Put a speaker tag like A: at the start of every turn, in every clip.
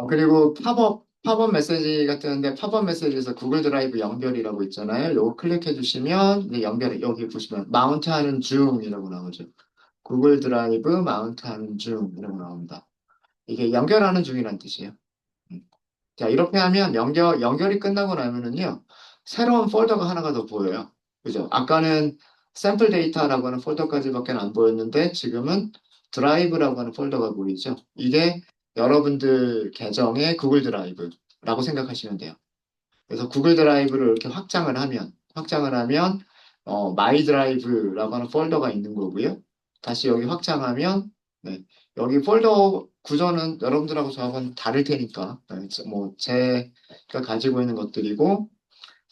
A: 그리고 팝업 메시지 같은데 팝업 메시지에서 구글 드라이브 연결이라고 있잖아요. 요거 클릭해 주시면 이제 연결 여기 보시면 마운트 하는 중이라고 나오죠. 구글 드라이브 마운트 하는 중이라고 나옵니다. 이게 연결하는 중이란 뜻이에요. 음. 자, 이렇게 하면 연결이 끝나고 나면은요, 새로운 폴더가 하나가 더 보여요. 그죠? 아까는 샘플 데이터라고 하는 폴더까지밖에 안 보였는데, 지금은 드라이브라고 하는 폴더가 보이죠? 이게 여러분들 계정의 구글 드라이브라고 생각하시면 돼요. 그래서 구글 드라이브를 이렇게 확장을 하면, 마이 드라이브라고 하는 폴더가 있는 거고요. 다시 여기 확장하면, 네, 여기 폴더 구조는 여러분들하고 저하고는 다를 테니까, 네, 뭐, 제가 가지고 있는 것들이고,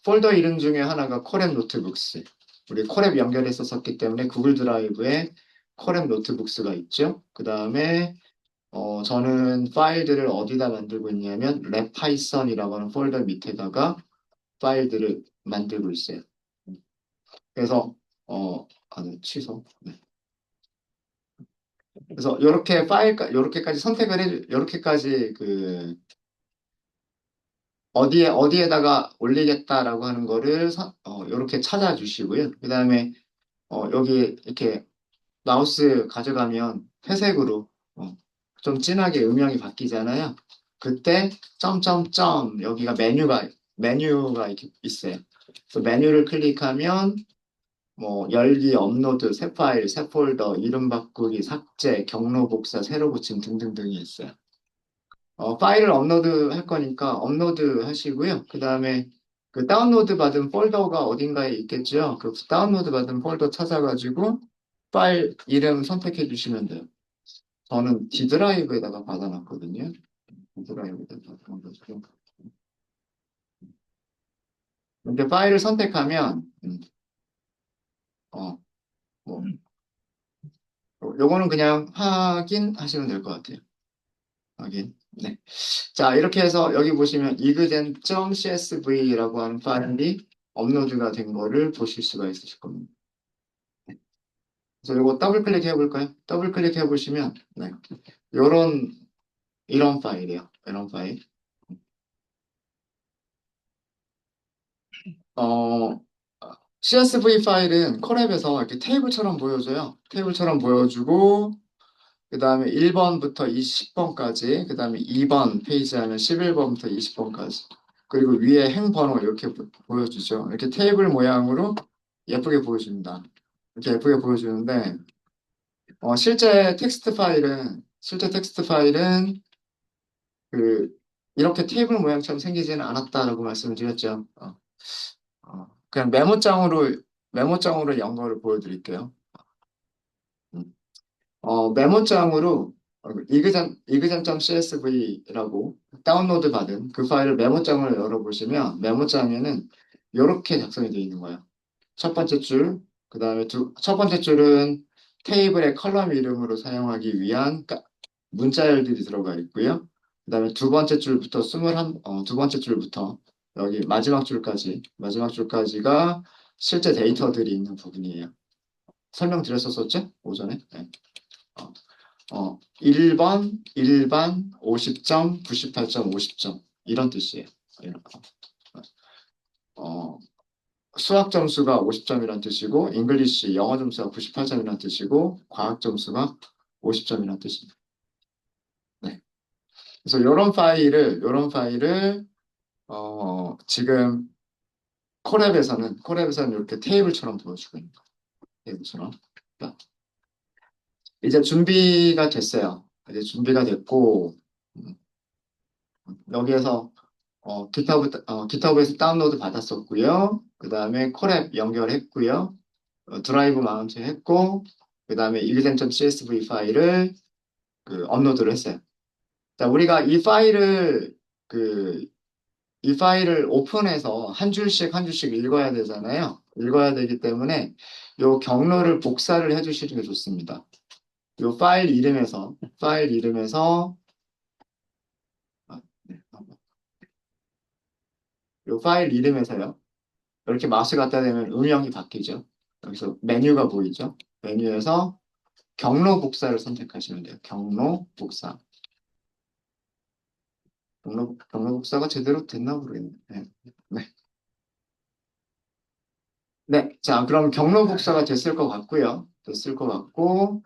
A: 폴더 이름 중에 하나가 코랩 노트북스. 우리 코랩 연결했었기 때문에 구글 드라이브에 코랩 노트북스가 있죠. 그 다음에 저는 파일들을 어디다 만들고 있냐면 랩파이썬이라고 하는 폴더 밑에다가 파일들을 만들고 있어요. 그래서 네, 취소. 네. 그래서 이렇게 이렇게까지 선택을 이렇게까지 그 어디에다가 올리겠다라고 하는 거를 이렇게 찾아주시고요. 그다음에 여기 이렇게 마우스 가져가면 회색으로 좀 진하게 음영이 바뀌잖아요. 그때 점점점 여기가 메뉴가 이렇게 있어요. 그래서 메뉴를 클릭하면 뭐 열기, 업로드, 새 파일, 새 폴더, 이름 바꾸기, 삭제, 경로 복사, 새로 고침 등등등이 있어요. 파일을 업로드 할 거니까 업로드 하시고요. 그 다음에 그 다운로드 받은 폴더가 어딘가에 있겠죠. 그 다운로드 받은 폴더 찾아가지고 파일 이름 선택해 주시면 돼요. 저는 D 드라이브에다가 받아놨거든요. D 드라이브에다가 받아놨고. 이렇게 파일을 선택하면, 어, 뭐, 요거는 그냥 확인하시면 될 것 같아요. 확인. 네. 자, 이렇게 해서 여기 보시면 igden.csv라고 하는 파일이 업로드가 된 거를 보실 수가 있으실 겁니다. 그래서 이거 더블 클릭해 볼까요? 더블 클릭해 보시면, 네. 요런, 이런 파일이에요. 이런 파일. 어, CSV 파일은 콜앱에서 이렇게 테이블처럼 보여줘요. 테이블처럼 보여주고, 그 다음에 1번부터 20번까지, 그 다음에 2번 페이지 하면 11번부터 20번까지. 그리고 위에 행 번호 이렇게 보여주죠. 이렇게 테이블 모양으로 예쁘게 보여줍니다. 이렇게 예쁘게 보여주는데, 실제 텍스트 파일은 그, 이렇게 테이블 모양처럼 생기지는 않았다라고 말씀을 드렸죠. 그냥 메모장으로 연거를 보여드릴게요. 음. 메모장으로 이그전.csv라고 다운로드 받은 그 파일을 메모장으로 열어보시면 메모장에는 이렇게 작성이 되어 있는 거예요. 첫 번째 줄, 그 다음에 첫 번째 줄은 테이블의 컬럼 이름으로 사용하기 위한 문자열들이 들어가 있고요. 그 다음에 두 번째 줄부터 여기 마지막 줄까지가 실제 데이터들이 있는 부분이에요. 설명드렸었죠? 오전에? 네. 어, 1번, 1반, 50점, 98점, 50점. 이런 뜻이에요. 이런 거. 어, 수학 점수가 50점이란 뜻이고, 잉글리시 영어 점수가 98점이란 뜻이고, 과학 점수가 50점이란 뜻입니다. 네. 그래서 이런 파일을, 지금 콜앱에서는 이렇게 테이블처럼 보여주고 있는 거예요. 테이블처럼. 자, 이제 준비가 됐어요. 이제 준비가 됐고, 음, 여기에서 깃허브에서 다운로드 받았었고요. 그 다음에 콜앱 연결했고요. 드라이브 마운트 했고, 그 다음에 일젠.csv 파일을 업로드를 했어요. 자, 우리가 그, 이 파일을 오픈해서 한 줄씩 한 줄씩 읽어야 되잖아요. 읽어야 되기 때문에 요 경로를 복사를 해주시는 게 좋습니다. 요 아, 네, 요 파일 이름에서요. 이렇게 마우스 갖다 대면 음영이 바뀌죠. 여기서 메뉴가 보이죠? 메뉴에서 경로 복사를 선택하시면 돼요. 경로 복사. 경로 복사가 제대로 됐나 모르겠네. 네. 네. 네. 자, 그럼 경로 복사가 됐을 것 같고요. 됐을 것 같고,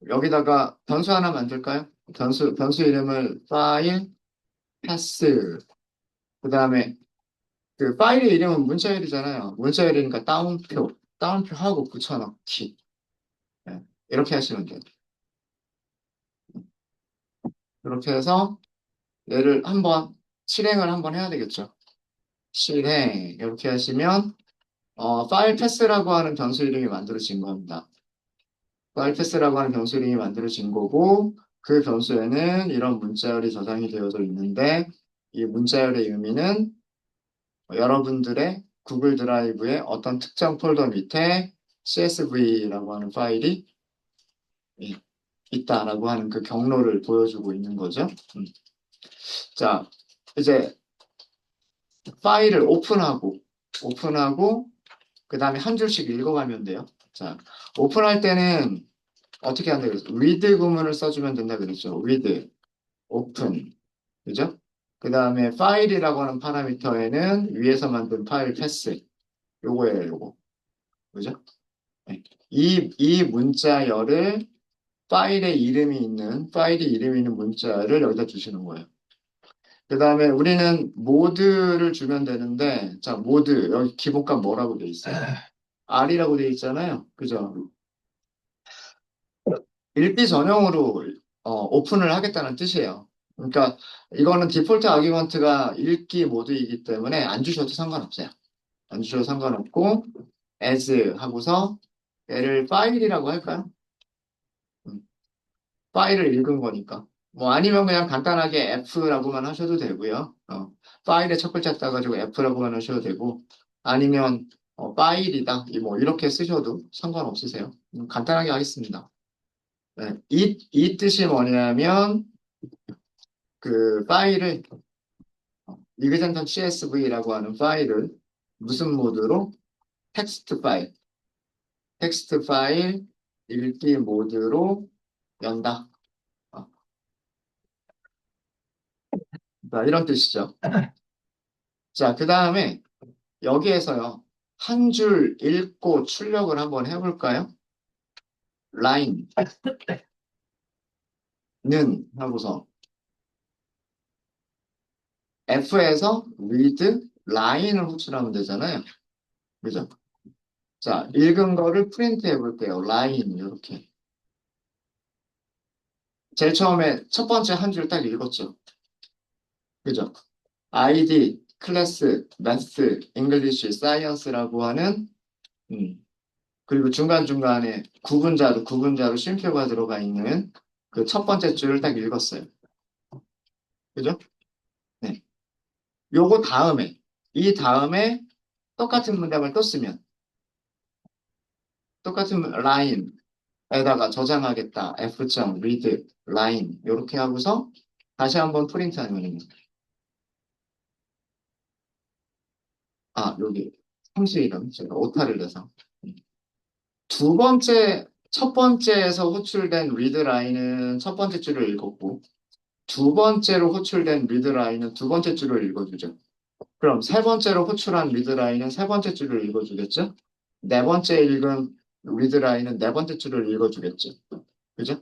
A: 여기다가 변수 하나 만들까요? 변수 이름을 파일, 패스. 그 다음에 그 파일의 이름은 문자열이잖아요. 문자열이니까 따옴표 하고 붙여넣기. 네. 이렇게 하시면 돼요. 이렇게 해서 얘를 한번 실행을 한번 해야 되겠죠. 실행. 이렇게 하시면, 파일 패스라고 하는 변수 이름이 만들어진 겁니다. 파일 패스라고 하는 변수 이름이 만들어진 거고, 그 변수에는 이런 문자열이 저장이 되어져 있는데, 이 문자열의 의미는 여러분들의 구글 드라이브의 어떤 특정 폴더 밑에 CSV라고 하는 파일이 있다라고 하는 그 경로를 보여주고 있는 거죠. 자, 이제 파일을 오픈하고, 그 다음에 한 줄씩 읽어가면 돼요. 자, 오픈할 때는 어떻게 한다 그랬어? with 구문을 써주면 된다 그랬죠. with, open. 그죠? 그 다음에 파일이라고 하는 파라미터에는 위에서 만든 파일 패스. 요거예요, 요거. 그죠? 네. 이 문자열을 파일이 이름이 있는 문자를 여기다 주시는 거예요. 그 다음에 우리는 모드를 주면 되는데, 자, 모드, 여기 기본값 뭐라고 돼 있어요? R이라고 돼 있잖아요. 그죠? 읽기 전용으로 오픈을 하겠다는 뜻이에요. 그러니까 이거는 디폴트 아규먼트가 읽기 모드이기 때문에 안 주셔도 상관없어요. 안 주셔도 상관없고, as 하고서 얘를 파일이라고 할까요? 음, 파일을 읽은 거니까. 뭐 아니면 그냥 간단하게 F라고만 하셔도 되고요. 파일의 첫 글자 따가지고 F라고만 하셔도 되고, 아니면 파일이다. 뭐 이렇게 쓰셔도 상관없으세요. 간단하게 하겠습니다. 네, 이 뜻이 뭐냐면 그 파일을 example.csv라고 하는 파일을 무슨 모드로 텍스트 파일 읽기 모드로 연다. 어, 자, 이런 뜻이죠. 자, 그 다음에 여기에서요. 한 줄 읽고 출력을 한번 해볼까요? 라인는 하고서 F에서 read 라인을 호출하면 되잖아요. 그죠? 자, 읽은 거를 프린트 해볼게요. 라인 이렇게. 제일 처음에 첫 번째 한 줄 딱 읽었죠. 그죠? ID, 클래스, 매스, 잉글리시, 사이언스라고 하는 그리고 중간중간에 구분자로 쉼표가 들어가 있는 그 첫 번째 줄을 딱 읽었어요. 그죠? 네. 요거 다음에 이 다음에 똑같은 문장을 또 쓰면 똑같은 라인에다가 저장하겠다. F.read 라인 이렇게 하고서 다시 한번 프린트하는 겁니다. 아, 여기 함수 이름 제가 오타를 내서 첫 번째에서 호출된 리드 라인은 첫 번째 줄을 읽었고, 두 번째로 호출된 리드 라인은 두 번째 줄을 읽어주죠. 그럼 세 번째로 호출한 리드 라인은 세 번째 줄을 읽어주겠죠? 네 번째 읽은 리드 라인은 네 번째 줄을 읽어주겠죠. 그죠?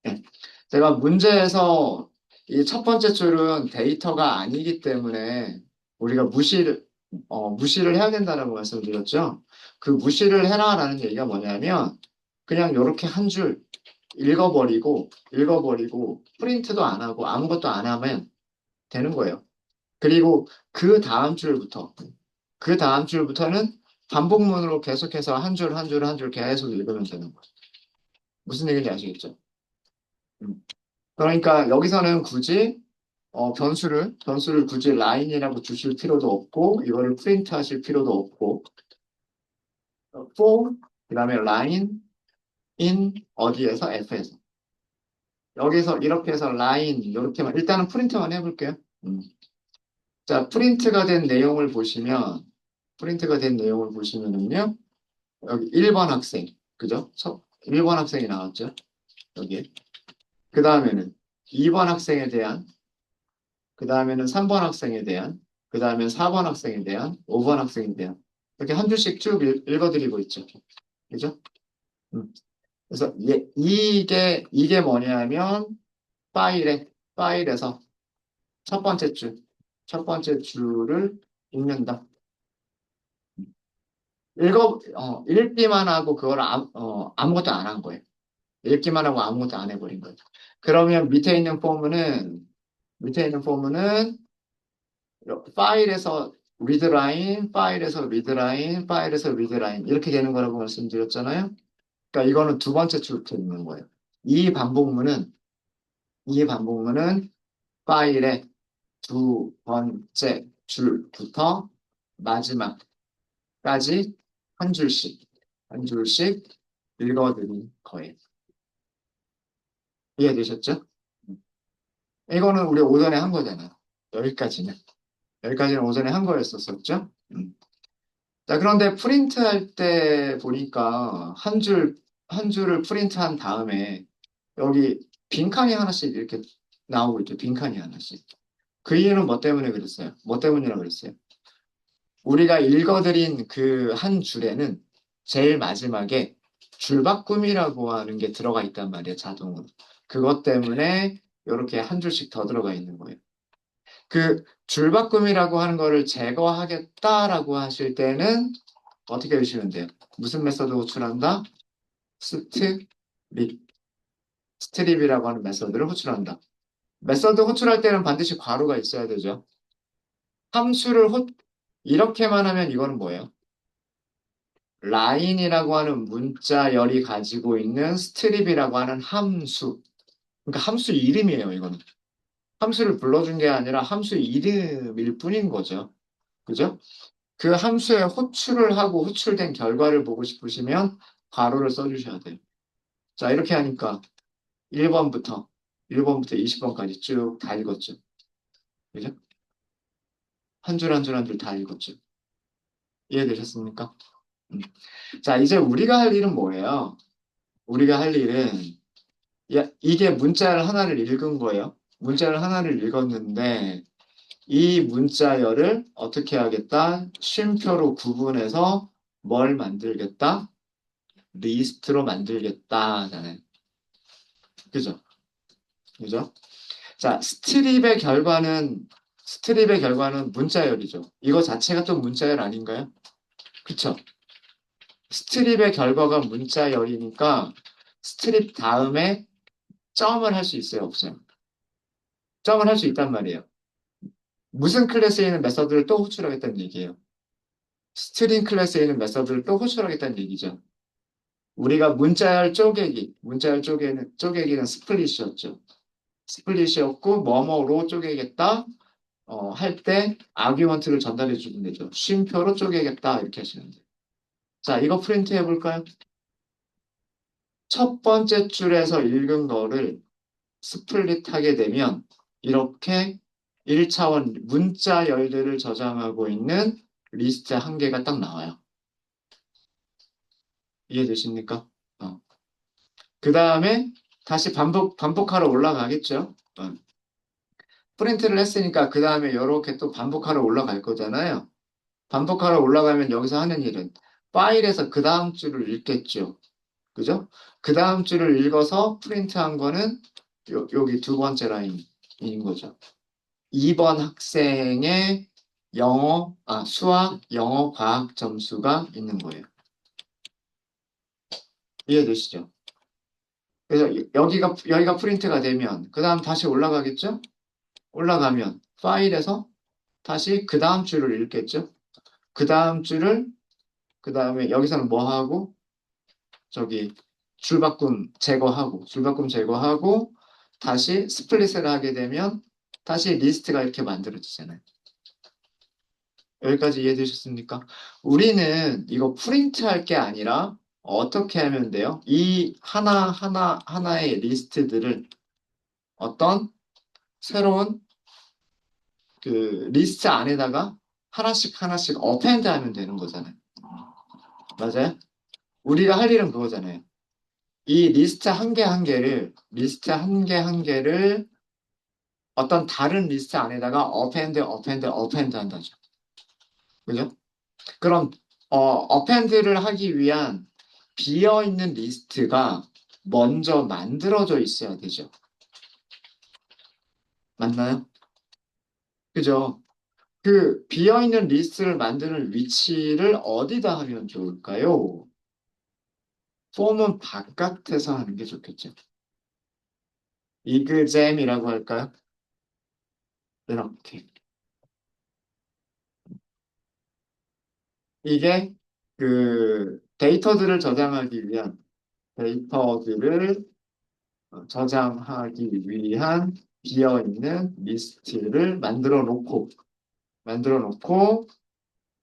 A: 네. 제가 문제에서 이 첫 번째 줄은 데이터가 아니기 때문에 우리가 무시를 해야 된다라고 말씀드렸죠. 그 무시를 해라라는 얘기가 뭐냐면 그냥 이렇게 한 줄 읽어버리고 프린트도 안 하고 아무것도 안 하면 되는 거예요. 그리고 그 다음 줄부터는 반복문으로 계속해서 한 줄 한 줄 한 줄 계속 읽으면 되는 거예요. 무슨 얘기인지 아시겠죠? 음. 그러니까 여기서는 굳이 변수를 굳이 라인이라고 주실 필요도 없고 이거를 프린트 하실 필요도 없고 for 그다음에 line in 어디에서 f에서 여기서 이렇게 해서 line 이렇게만 일단은 프린트만 해볼게요. 음. 자, 프린트가 된 내용을 보시면은요, 여기 1번 학생, 그죠? 1번 학생이 나왔죠? 여기. 그 다음에는 2번 학생에 대한, 그 다음에는 3번 학생에 대한, 그 다음에 4번 학생에 대한, 5번 학생에 대한. 이렇게 한 줄씩 쭉 읽어드리고 있죠. 그죠? 음. 그래서 이게 뭐냐면, 파일에서 첫 번째 줄, 첫 번째 줄을 읽는다. 읽기만 하고 그걸 아무것도 안 한 거예요. 읽기만 하고 아무것도 안 해버린 거예요. 그러면 밑에 있는 포문은 파일에서 리드라인, 파일에서 리드라인, 파일에서 리드라인 이렇게 되는 거라고 말씀드렸잖아요. 그러니까 이거는 두 번째 줄부터 있는 거예요. 이 반복문은 이 반복문은 파일의 두 번째 줄부터 마지막까지 한 줄씩 한 줄씩 읽어드린 거예요. 이해되셨죠? 이거는 우리 오전에 한 거잖아요. 여기까지는. 여기까지는 오전에 한 거였었죠? 자, 그런데 프린트할 때 보니까 한 줄을 프린트한 다음에 여기 빈칸이 하나씩 이렇게 나오고 있죠. 빈칸이 하나씩. 그 이유는 뭐 때문에 그랬어요? 뭐 때문이라고 그랬어요? 우리가 읽어드린 그 한 줄에는 제일 마지막에 줄바꿈이라고 하는 게 들어가 있단 말이에요. 자동으로. 그것 때문에 이렇게 한 줄씩 더 들어가 있는 거예요. 그 줄바꿈이라고 하는 거를 제거하겠다라고 하실 때는 어떻게 하시면 돼요? 무슨 메서드 호출한다? 스트립. 스트립이라고 하는 메서드를 호출한다. 메서드 호출할 때는 반드시 괄호가 있어야 되죠. 함수를 이렇게만 하면 이거는 뭐예요? 라인이라고 하는 문자열이 가지고 있는 스트립이라고 하는 함수. 그러니까 함수 이름이에요, 이거는. 함수를 불러준 게 아니라 함수 이름일 뿐인 거죠. 그죠? 그 함수에 호출을 하고 호출된 결과를 보고 싶으시면 괄호를 써주셔야 돼요. 자, 이렇게 하니까 1번부터 20번까지 쭉 다 읽었죠. 그죠? 한 줄 한 줄 한 줄 다 읽었죠. 이해되셨습니까? 음. 자, 이제 우리가 할 일은 뭐예요? 우리가 할 일은, 이게 문자를 하나를 읽은 거예요. 문자를 하나를 읽었는데, 이 문자열을 어떻게 하겠다? 쉼표로 구분해서 뭘 만들겠다? 리스트로 만들겠다잖아요. 그죠? 그죠? 자, 스트립의 결과는 문자열이죠. 이거 자체가 또 문자열 아닌가요? 그쵸? 스트립의 결과가 문자열이니까 스트립 다음에 점을 할 수 있어요, 없어요? 점을 할 수 있단 말이에요. 무슨 클래스에 있는 메서드를 또 호출하겠다는 얘기예요. 스트링 클래스에 있는 메서드를 또 호출하겠다는 얘기죠. 우리가 문자열 쪼개기는 스플릿이었죠. 스플릿이었고, 뭐뭐로 쪼개겠다, 할 때 아규먼트를 전달해 주면 되죠. 쉼표로 쪼개겠다, 이렇게 하시면 돼요. 자, 이거 프린트 해볼까요? 첫 번째 줄에서 읽은 거를 스플릿하게 되면 이렇게 1차원 문자 열들을 저장하고 있는 리스트 한 개가 딱 나와요. 이해되십니까? 그 다음에 다시 반복하러 올라가겠죠? 프린트를 했으니까 그 다음에 이렇게 또 반복하러 올라갈 거잖아요. 반복하러 올라가면 여기서 하는 일은 파일에서 그 다음 줄을 읽겠죠. 그죠? 그 다음 줄을 읽어서 프린트한 거는 여기 두 번째 라인인 거죠. 2번 학생의 수학, 영어, 과학 점수가 있는 거예요. 이해되시죠? 그래서 여기가 프린트가 되면, 그 다음 다시 올라가겠죠? 올라가면 파일에서 다시 그 다음 줄을 읽겠죠? 그 다음 줄을, 그 다음에 여기서는 뭐 하고, 저기, 줄바꿈 제거하고, 다시 스플릿을 하게 되면, 다시 리스트가 이렇게 만들어지잖아요. 여기까지 이해되셨습니까? 우리는 이거 프린트할 게 아니라 어떻게 하면 돼요? 이 하나의 리스트들을 어떤 새로운 그 리스트 안에다가 하나씩 하나씩 어펜드 하면 되는 거잖아요. 맞아요? 우리가 할 일은 그거잖아요. 이 리스트 한 개 한 개를 어떤 다른 리스트 안에다가 append 한다죠. 그죠? 그럼 append를 하기 위한 비어있는 리스트가 먼저 만들어져 있어야 되죠. 맞나요? 그죠? 그 비어있는 리스트를 만드는 위치를 어디다 하면 좋을까요? 폼은 바깥에서 하는 게 좋겠죠. 이그잼이라고 할까요? 이렇게. 이게 그 데이터들을 저장하기 위한 비어있는 리스트를 만들어 놓고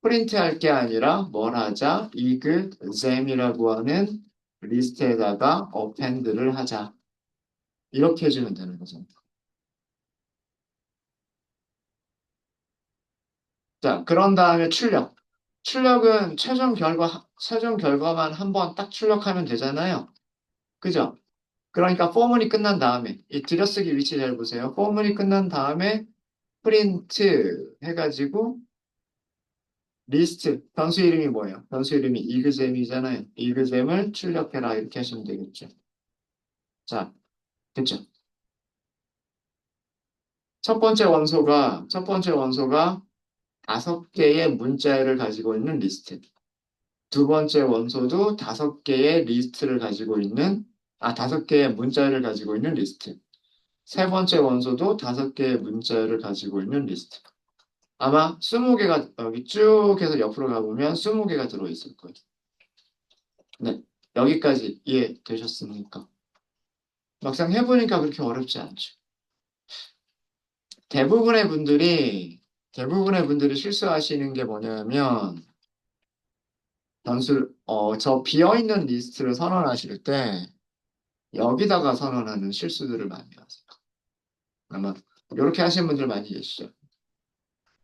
A: 프린트 할 게 아니라 뭘 하자? 이그잼이라고 하는 리스트에다가 append를 하자. 이렇게 해주면 되는 거죠. 자, 그런 다음에 출력. 출력은 최종 결과만 한번 딱 출력하면 되잖아요. 그죠? 그러니까 포문이 끝난 다음에, 이 들여쓰기 위치 잘 보세요. 포문이 끝난 다음에 프린트 해가지고 리스트, 변수 이름이 뭐예요? 변수 이름이 이그잼이잖아요. 이그잼을 출력해라. 이렇게 하시면 되겠죠. 자, 됐죠? 첫 번째 원소가 5개의 문자열을 가지고 있는 리스트. 두 번째 원소도 5개의 리스트를 가지고 있는, 5개의 문자열을 가지고 있는 리스트. 세 번째 원소도 5개의 문자열을 가지고 있는 리스트. 아마 20개가, 여기 쭉 해서 옆으로 가보면 20개가 들어있을 거예요. 네. 여기까지 이해되셨습니까? 막상 해보니까 그렇게 어렵지 않죠. 대부분의 분들이, 대부분의 분들이 실수하시는 게 뭐냐면, 저 비어있는 리스트를 선언하실 때, 여기다가 선언하는 실수들을 많이 하세요. 아마 이렇게 하시는 분들 많이 계시죠.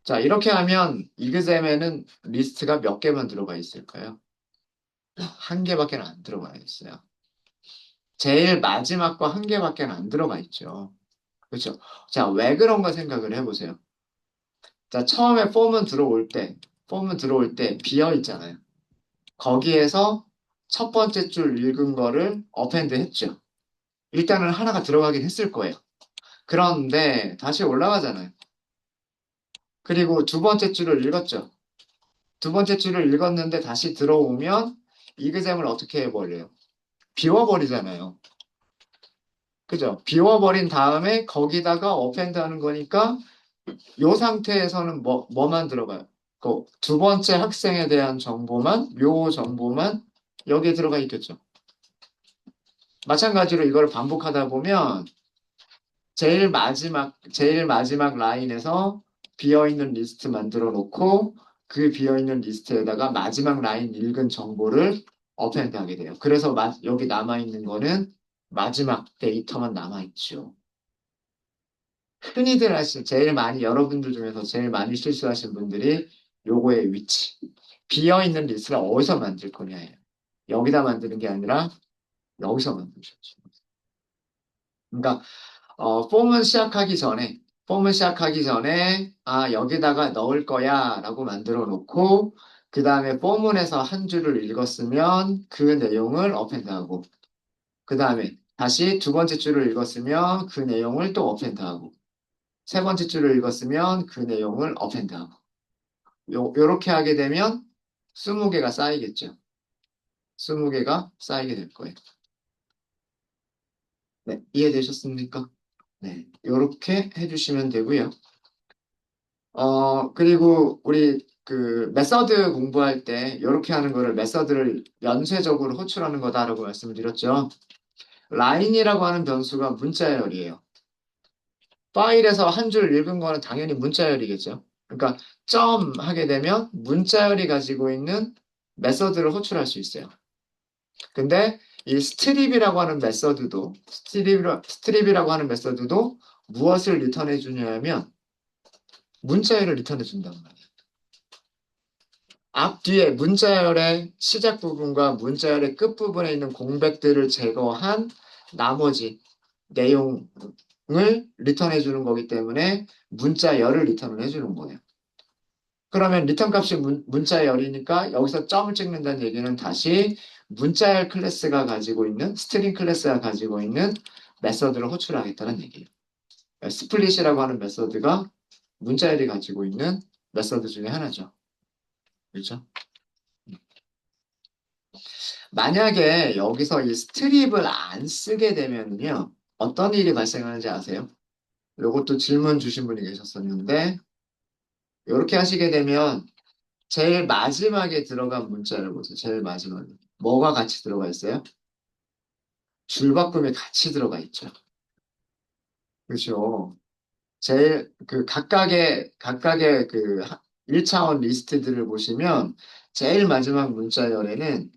A: 자, 이렇게 하면 이그잼에는 리스트가 몇 개만 들어가 있을까요? 한 개밖에 안 들어가 있어요. 제일 마지막 거 한 개밖에 안 들어가 있죠. 그렇죠? 자, 왜 그런가 생각을 해보세요. 자, 처음에 폼은 들어올 때 비어 있잖아요. 거기에서 첫 번째 줄 읽은 거를 어펜드 했죠. 일단은 하나가 들어가긴 했을 거예요. 그런데 다시 올라가잖아요. 그리고 두 번째 줄을 읽었죠. 두 번째 줄을 읽었는데 다시 들어오면 이그잼을 어떻게 해버려요? 비워버리잖아요. 그죠? 비워버린 다음에 거기다가 어펜드 하는 거니까 요 상태에서는 뭐만 들어가요? 그 두 번째 학생에 대한 요 정보만 여기에 들어가 있겠죠. 마찬가지로 이걸 반복하다 보면 제일 마지막 라인에서 비어있는 리스트 만들어 놓고 그 비어있는 리스트에다가 마지막 라인 읽은 정보를 어펜드 하게 돼요. 그래서 여기 남아있는 거는 마지막 데이터만 남아있죠. 여러분들 중에서 제일 많이 실수하신 분들이 요거의 위치. 비어있는 리스트를 어디서 만들 거냐예요. 여기다 만드는 게 아니라 여기서 만드셨죠. 그러니까 폼을 시작하기 전에, 여기다가 넣을 거야 라고 만들어 놓고, 그 다음에 폼문에서 한 줄을 읽었으면 그 내용을 어펜드하고, 그 다음에 다시 두 번째 줄을 읽었으면 그 내용을 또 어펜드하고, 세 번째 줄을 읽었으면 그 내용을 어펜드하고, 요렇게 하게 되면 20개가 쌓이겠죠. 20개가 쌓이게 될 거예요. 네, 이해되셨습니까? 네, 요렇게 해주시면 되고요. 그리고 우리 그 메서드 공부할 때 이렇게 하는 거를 메서드를 연쇄적으로 호출하는 거다라고 말씀을 드렸죠. 라인이라고 하는 변수가 문자열이에요. 파일에서 한 줄 읽은 거는 당연히 문자열이겠죠. 그러니까 점 하게 되면 문자열이 가지고 있는 메서드를 호출할 수 있어요. 근데 이 스트립이라고 하는 메서드도 무엇을 리턴해 주냐면 문자열을 리턴해 준단 말이에요. 앞뒤에 문자열의 시작 부분과 문자열의 끝부분에 있는 공백들을 제거한 나머지 내용, 리턴해 주는 거기 때문에 문자열을 리턴을 해 주는 거예요. 그러면 리턴 값이 문자열이니까 여기서 점을 찍는다는 얘기는 다시 문자열 클래스가 가지고 있는 스트링 클래스가 가지고 있는 메서드를 호출하겠다는 얘기예요. 스플릿이라고 하는 메서드가 문자열이 가지고 있는 메서드 중에 하나죠. 그렇죠? 만약에 여기서 이 스트립을 안 쓰게 되면요. 어떤 일이 발생하는지 아세요? 이것도 질문 주신 분이 계셨었는데 이렇게 하시게 되면 제일 마지막에 들어간 문자를 보세요. 제일 마지막에. 뭐가 같이 들어가 있어요? 줄바꿈이 같이 들어가 있죠. 그렇죠. 제일 그 각각의 그 1차원 리스트들을 보시면 제일 마지막 문자열에는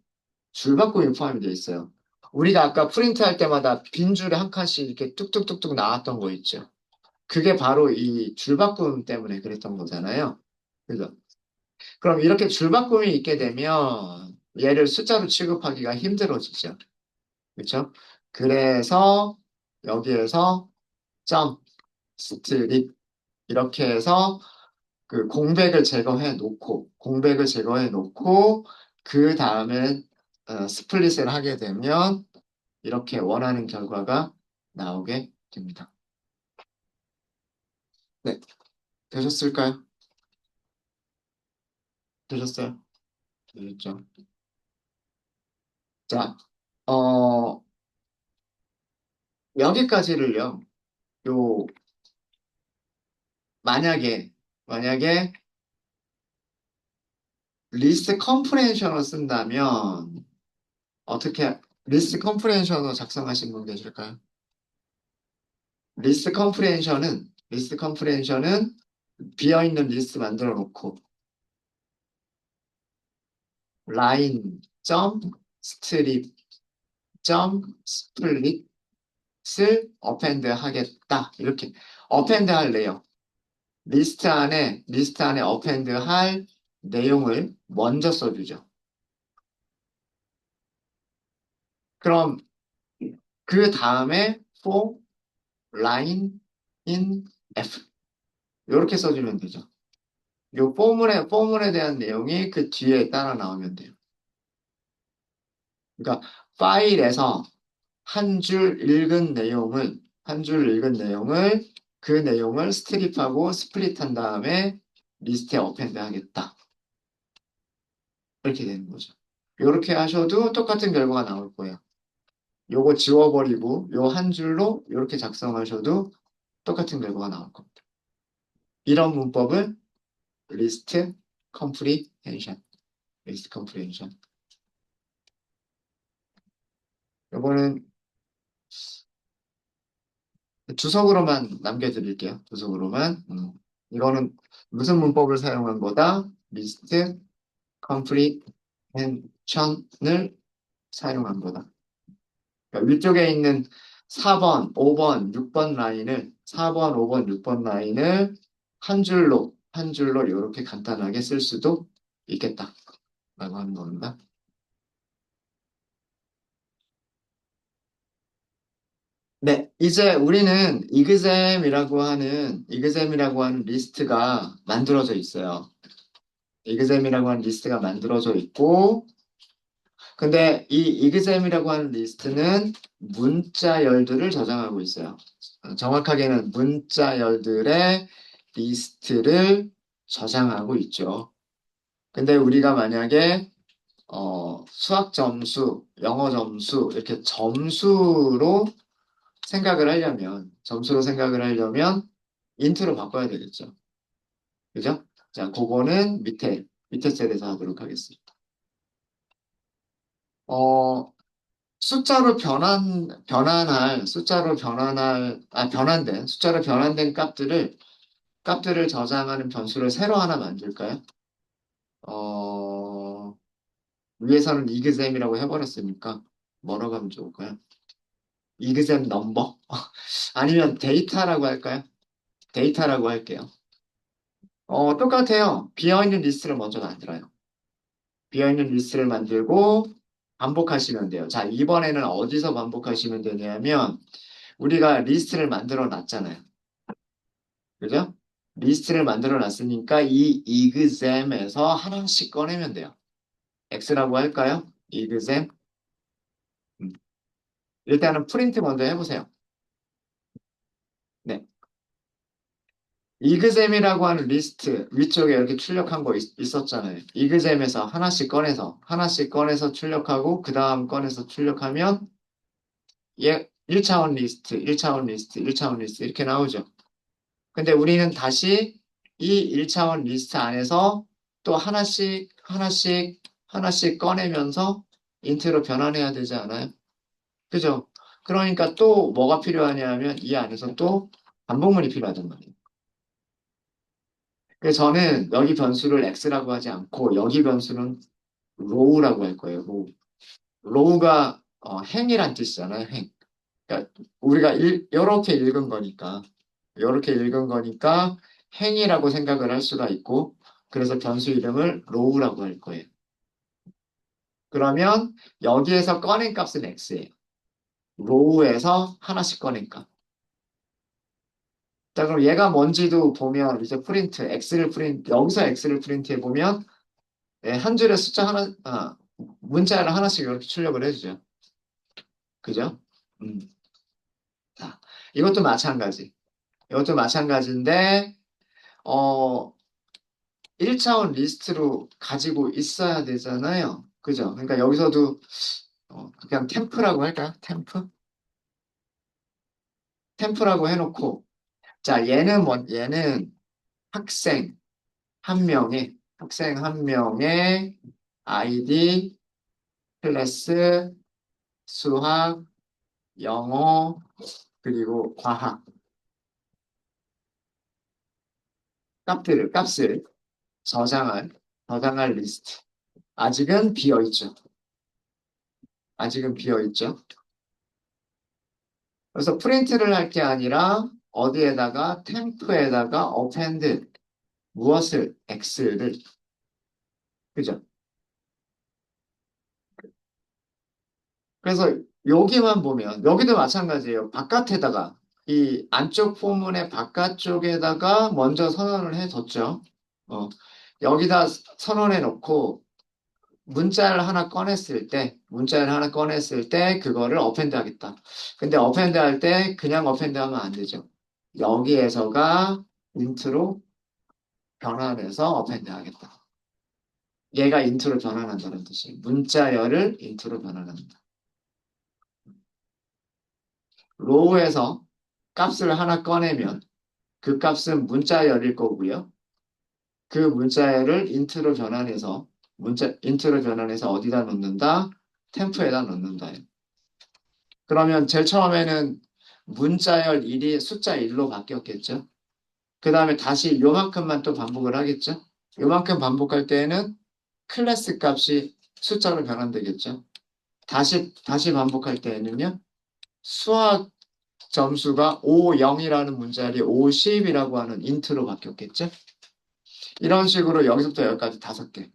A: 줄바꿈이 포함이 되어 있어요. 우리가 아까 프린트 할 때마다 빈 줄에 한 칸씩 이렇게 뚝뚝뚝뚝 나왔던 거 있죠. 그게 바로 이 줄바꿈 때문에 그랬던 거잖아요. 그죠? 그럼 이렇게 줄바꿈이 있게 되면 얘를 숫자로 취급하기가 힘들어지죠. 그렇죠? 그래서 여기에서 점, 스트립 이렇게 해서 그 공백을 제거해 놓고 그 다음에 스플릿을 하게 되면 이렇게 원하는 결과가 나오게 됩니다. 네, 되셨을까요? 되셨어요? 되셨죠? 자, 어, 여기까지를요. 요 만약에 리스트 컴프레hension을 쓴다면 어떻게 리스트 컴프레hension을 작성하신 분 계실까요? 리스트 컴프레hension은 비어있는 리스트 만들어 놓고 라인 점 스트립 점 스플릿을 어펜드 하겠다. 이렇게 어펜드 할래요. 리스트 안에 어펜드 할 내용을 먼저 써주죠. 그럼 그 다음에 for line in F 이렇게 써주면 되죠. 요 포문에 대한 내용이 그 뒤에 따라 나오면 돼요. 그러니까 파일에서 한 줄 읽은 내용을 그 내용을 스트립하고 스플릿한 다음에 리스트에 어펜드 하겠다. 이렇게 되는 거죠. 이렇게 하셔도 똑같은 결과가 나올 거예요. 요거 지워버리고 요 한 줄로 이렇게 작성하셔도 똑같은 결과가 나올 겁니다. 이런 문법을 리스트 컴프리헨션, 리스트 컴프리헨션. 요거는 주석으로만 남겨드릴게요. 주석으로만. 이거는 무슨 문법을 사용한 거다? 리스트 컴프리헨션을 사용한 거다. 그러니까 위쪽에 있는 4번, 5번, 6번 라인을 4번, 5번, 6번 라인을 한 줄로 이렇게 간단하게 쓸 수도 있겠다. 라고 하는 겁니다. 네, 이제 우리는 이그잼이라고 하는 리스트가 만들어져 있어요. 이그잼이라고 하는 리스트가 만들어져 있고, 근데 이 이그잼이라고 하는 리스트는 문자열들을 저장하고 있어요. 정확하게는 문자열들의 리스트를 저장하고 있죠. 근데 우리가 만약에 수학 점수, 영어 점수 이렇게 점수로 생각을 하려면 인트로 바꿔야 되겠죠. 그죠? 자, 그거는 밑에 셀에서 하도록 하겠습니다. 어, 숫자로 변환된 값들을 저장하는 변수를 새로 하나 만들까요? 어, 위에서는 이그잼이라고 해버렸으니까 뭐라고 하면 좋을까요? 이그잼 넘버? 아니면 데이터라고 할까요? 데이터라고 할게요. 똑같아요. 비어있는 리스트를 먼저 만들어요. 비어있는 리스트를 만들고 반복하시면 돼요. 자, 이번에는 어디서 반복하시면 되냐면 우리가 리스트를 만들어 놨잖아요. 그죠? 리스트를 만들어 놨으니까 이 exam에서 하나씩 꺼내면 돼요. x라고 할까요? exam. 음. 일단은 프린트 먼저 해보세요. 네. exam이라고 하는 리스트 위쪽에 이렇게 출력한 거 있었잖아요. exam에서 하나씩 꺼내서 출력하고 그 다음 꺼내서 출력하면 얘 1차원 리스트, 1차원 리스트, 1차원 리스트 이렇게 나오죠. 근데 우리는 다시 이 1차원 리스트 안에서 또 하나씩 꺼내면서 인트로 변환해야 되지 않아요? 그죠? 그러니까 또 뭐가 필요하냐면 이 안에서 또 반복문이 필요하단 말이에요. 그래서 저는 여기 변수를 x라고 하지 않고 여기 변수는 row라고 할 거예요. row. row가 행이란 뜻이잖아요. 행. 그러니까 우리가 이렇게 읽은 거니까 행이라고 생각을 할 수가 있고 그래서 변수 이름을 row라고 할 거예요. 그러면 여기에서 꺼낸 값은 x예요. row에서 하나씩 꺼낸 값. 자, 그럼 얘가 뭔지도 보면 이제 여기서 x를 프린트해 보면 네, 한 줄에 숫자 하나, 문자를 하나씩 이렇게 출력을 해주죠. 그죠? 음. 자, 이것도 마찬가지. 이것도 마찬가지인데, 어, 1차원 리스트로 가지고 있어야 되잖아요. 그죠? 그러니까 여기서도 그냥 템프라고 할까요? 템프라고 해놓고, 자, 얘는 학생 학생 한 명의 아이디, 클래스, 수학, 영어, 그리고 과학 값을 저장할, 저장할 리스트. 아직은 비어 있죠. 아직은 비어 있죠. 그래서 프린트를 할 게 아니라 어디에다가 템프에다가 append 무엇을 x를 그죠? 그래서 여기만 보면 여기도 마찬가지예요. 바깥에다가 이 안쪽 포문의 바깥쪽에다가 먼저 선언을 해뒀죠. 어, 여기다 선언해 놓고 문자를 하나 꺼냈을 때 그거를 어펜드 하겠다. 근데 어펜드 할 때 그냥 어펜드 하면 안 되죠. 여기에서가 인트로 변환해서 어펜드 하겠다. 얘가 인트로 변환한다는 뜻이에요. 문자열을 인트로 변환한다. 로우에서 값을 하나 꺼내면 그 값은 문자열일 거고요. 그 문자열을 인트로 변환해서 어디다 넣는다? 템프에다 넣는다. 그러면 제일 처음에는 문자열 1이 숫자 1로 바뀌었겠죠. 그 다음에 다시 요만큼만 또 반복을 하겠죠. 요만큼 반복할 때에는 클래스 값이 숫자로 변환되겠죠. 다시 반복할 때에는요. 수학 점수가 5, 0이라는 문자열이 5, 10이라고 하는 인트로 바뀌었겠죠. 이런 식으로 여기서부터 여기까지 5개.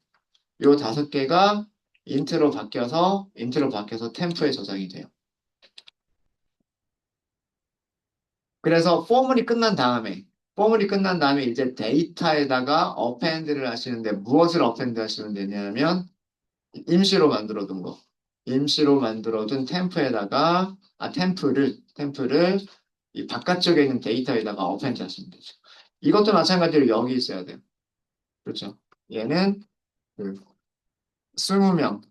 A: 요 5개가 인트로 바뀌어서 템프에 저장이 돼요. 그래서 포물이 끝난 다음에 이제 데이터에다가 어펜드를 하시는데 무엇을 어펜드 하시면 되냐면 임시로 만들어둔 템프를 이 바깥쪽에 있는 데이터에다가 어펜드 하시면 되죠. 이것도 마찬가지로 여기 있어야 돼요. 그렇죠. 얘는 그 20명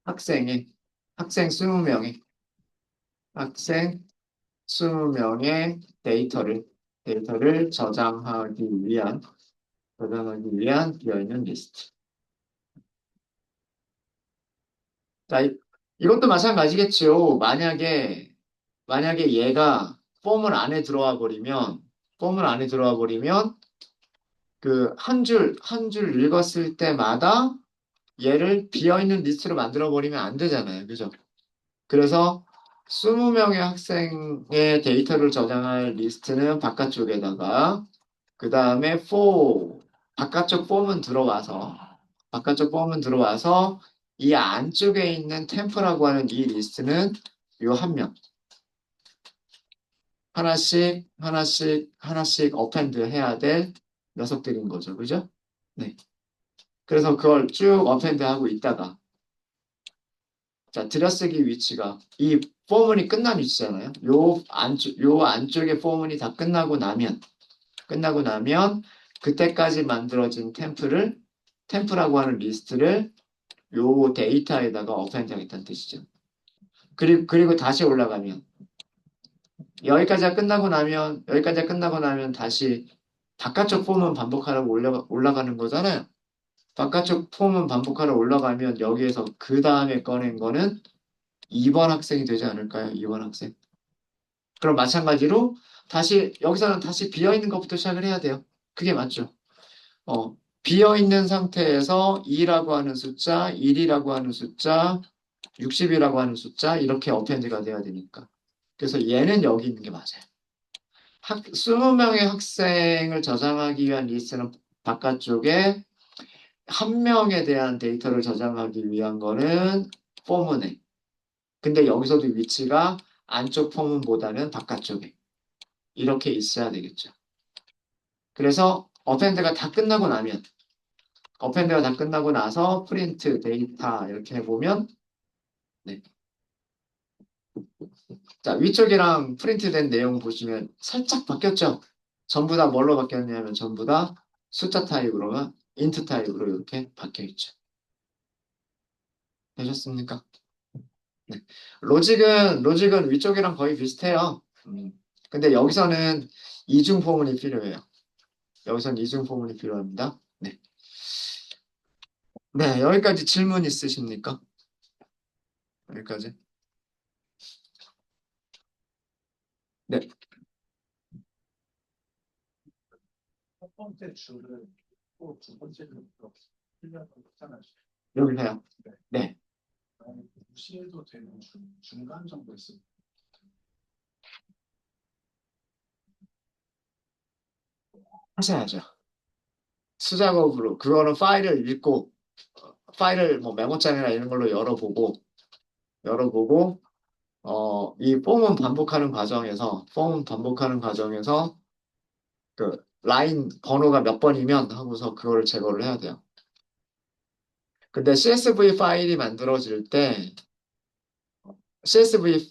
A: 학생이 학생 20명이 학생 20명의 데이터를 저장하기 위한 비어있는 리스트. 자, 이것도 마찬가지겠죠. 만약에 얘가 폼을 안에 들어와 버리면, 그 한 줄 읽었을 때마다 얘를 비어있는 리스트로 만들어 버리면 안 되잖아요. 그죠? 그래서 20명의 학생의 데이터를 저장할 리스트는 그 다음에 바깥쪽 폼은 들어와서 이 안쪽에 있는 템프라고 하는 이 리스트는 요 한 명. 하나씩, 하나씩, 하나씩 어펜드 해야 될 녀석들인 거죠. 그죠? 네. 그래서 그걸 쭉 어펜드 하고 있다가, 자, 들여쓰기 위치가 이 포문이 끝난 위치잖아요. 요 안쪽에 포문이 다 끝나고 나면, 그때까지 만들어진 템프라고 하는 리스트를 요 데이터에다가 어펜드 하겠다는 뜻이죠. 그리고 다시 올라가면, 여기까지가 끝나고 나면 다시 바깥쪽 폼은 반복하라고 올라가는 거잖아요. 바깥쪽 폼은 반복하러 올라가면 여기에서 그 다음에 꺼낸 거는 2번 학생이 되지 않을까요? 2번 학생. 그럼 마찬가지로 여기서는 다시 비어있는 것부터 시작을 해야 돼요. 그게 맞죠. 비어있는 상태에서 2라고 하는 숫자, 1이라고 하는 숫자, 60이라고 하는 숫자, 이렇게 어펜드가 돼야 되니까. 그래서 얘는 여기 있는 게 맞아요. 20명의 학생을 저장하기 위한 리스트는 바깥쪽에 한 명에 대한 데이터를 저장하기 위한 거는 포문에. 근데 여기서도 위치가 안쪽 포문보다는 바깥쪽에. 이렇게 있어야 되겠죠. 그래서 어펜드가 다 끝나고 나서 프린트 데이터 이렇게 해보면, 네. 자, 위쪽이랑 프린트된 내용 보시면 살짝 바뀌었죠? 전부 다 뭘로 바뀌었냐면 전부 다 숫자 타입으로가 인트 타입으로 이렇게 바뀌어 있죠. 되셨습니까? 네. 로직은 위쪽이랑 거의 비슷해요. 근데 여기서는 이중 포문이 필요해요. 여기서는 이중 포문이 필요합니다. 네. 네, 여기까지 질문 있으십니까? 여기까지. 네,
B: 첫 번째 줄을 또 두 번째 줄로 풀려서 했잖아요.
A: 여기 해요.
B: 네.
A: 네,
B: 무시해도 되는 중간 정도 있습니다.
A: 하셔야죠. 수작업으로. 그거는 파일을 읽고, 파일을 뭐 메모장이나 이런 걸로 열어보고, 이 폼은 반복하는 과정에서 그 라인 번호가 몇 번이면 하고서 그거를 제거를 해야 돼요. 근데 CSV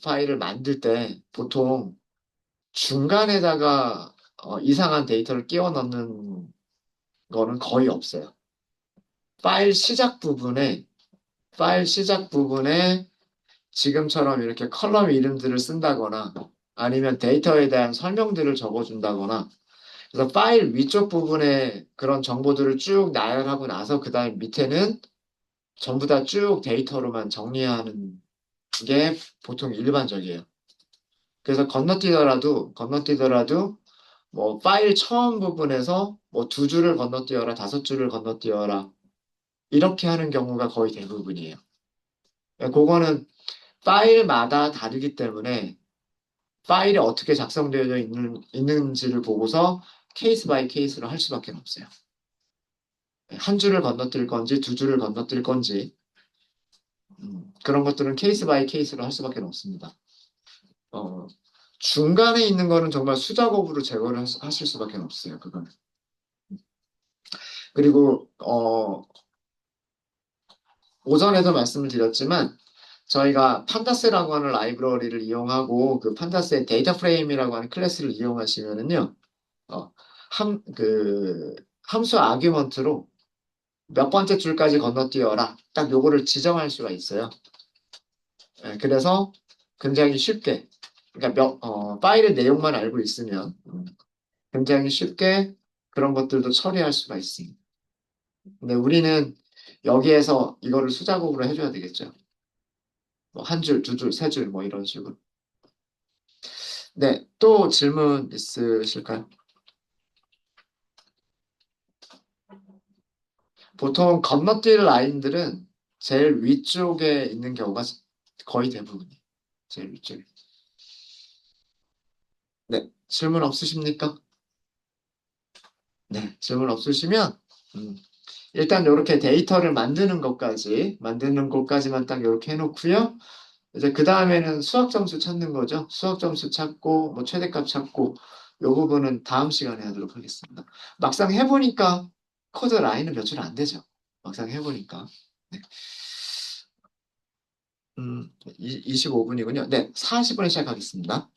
A: 파일을 만들 때 보통 중간에다가 이상한 데이터를 끼워 넣는 거는 거의 없어요. 파일 시작 부분에, 파일 시작 부분에 지금처럼 이렇게 컬럼 이름들을 쓴다거나 아니면 데이터에 대한 설명들을 적어준다거나 그래서 파일 위쪽 부분에 그런 정보들을 쭉 나열하고 나서 그 다음 밑에는 전부 다 쭉 데이터로만 정리하는 게 보통 일반적이에요. 그래서 건너뛰더라도 뭐 파일 처음 부분에서 뭐 두 줄을 건너뛰어라, 다섯 줄을 건너뛰어라 이렇게 하는 경우가 거의 대부분이에요. 그거는 파일마다 다르기 때문에 파일이 어떻게 작성되어 있는지를 보고서 케이스 바이 케이스로 할 수밖에 없어요. 한 줄을 건너뛸 건지 두 줄을 건너뛸 건지 그런 것들은 케이스 바이 케이스로 할 수밖에 없습니다. 어, 중간에 있는 거는 정말 수작업으로 제거를 하실 수밖에 없어요. 그거는. 그리고 오전에도 말씀을 드렸지만 저희가 판다스라고 하는 라이브러리를 이용하고 그 판다스의 데이터 프레임이라고 하는 클래스를 이용하시면은요. 그 함수 아규먼트로 몇 번째 줄까지 건너뛰어라. 딱 요거를 지정할 수가 있어요. 그래서 굉장히 쉽게 그러니까 파일의 내용만 알고 있으면 굉장히 쉽게 그런 것들도 처리할 수가 있습니다. 근데 우리는 여기에서 이거를 수작업으로 해줘야 되겠죠. 뭐 한 줄, 두 줄, 세 줄, 뭐 이런 식으로. 네, 또 질문 있으실까요? 보통 건너뛸 라인들은 제일 위쪽에 있는 경우가 거의 대부분이에요. 제일 위쪽에. 네, 질문 없으십니까? 네, 질문 없으시면 일단 이렇게 데이터를 만드는 것까지만 딱 이렇게 해놓고요. 이제 그 다음에는 수학 점수 찾는 거죠. 수학 점수 찾고, 뭐 최대값 찾고, 요 부분은 다음 시간에 하도록 하겠습니다. 막상 해보니까 코드 라인은 몇 줄 안 되죠. 막상 해보니까. 네. 25분이군요. 네, 40분에 시작하겠습니다.